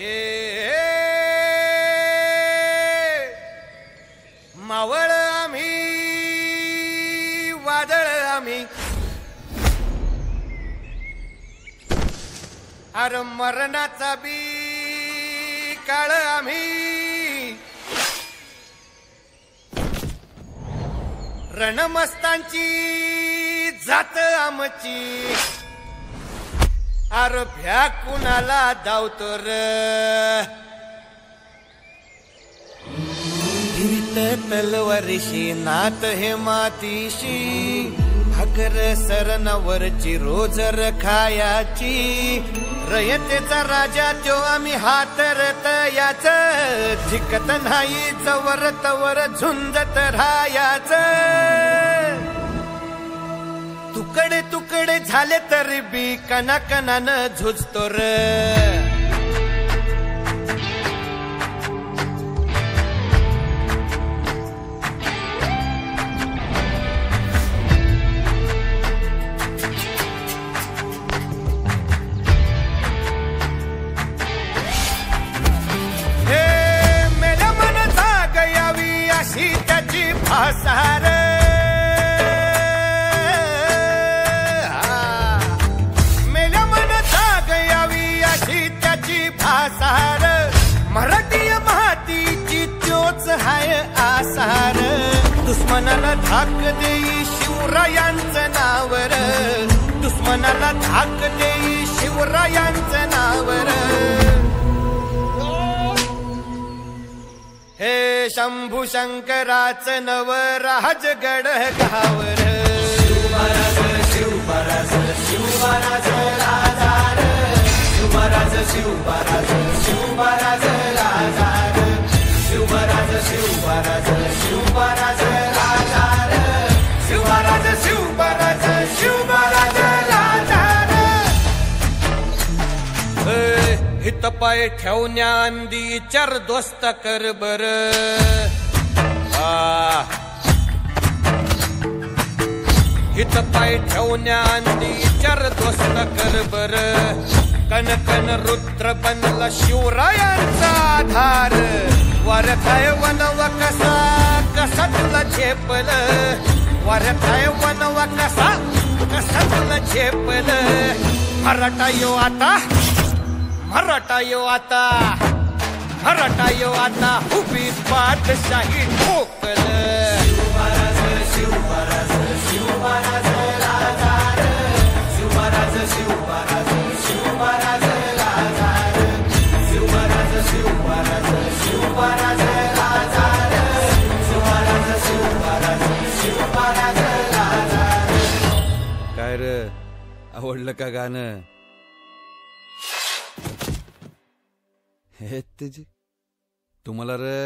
हे मावळ आम्ही वादळ आम्ही अर मरणाचा बी काळ आम्ही रणमस्तांची जात आमची अर भ्या कुणाला धावतो र फिरत तलवारीशी नात हे मातीशी भाकर सरणावरची रोजर खायाची रयतेचा राजा तो आम्ही हातरत याच झिकत नाही जवर तवर झुंजत राहायाच तुकडे तुकडे झाले तरी बी कणाकणानं झुजतो र भासार मेल्या मन जाग यावी अशी त्याची भासार मराठी मातीची चोच हाय आसार दुश्मनाला धाक देई शिवरायांचं नावर दुश्मनाला धाक देई शिवरायांचं नावर हे शंभू शंकराचं नवराजगड गावर शिवराज शिवराज शिवराज राजार शिवराज शिवराज शिवराज राजार शिवराज शिवराज शिवराज राजार शिवराज शिवराज शिवराज राजार हित पाय ठेवण्याआंदी चार दोस्त कर बर हित पाय ठेवण्याआंदी चार दोस्त कर बर कन कन रुद्र बनला शिवरायांचा आधार वारथाय वनवा कसा कसा तुला झेपल वारथाय वनवा कसा कसा तुला झेपल मराठा यो आता मराठा यो आता मराठा यो आता उभी पाठशाही ठोकल शिवराज शिवराज शिवराज राजार शिवराज शिवराज शिवराज राजार शिवराज शिवराज शिवराज राजार शिवराज शिवराज शिवराज राजार काय रे आवडलं का गाणं हे तुम्हाला रे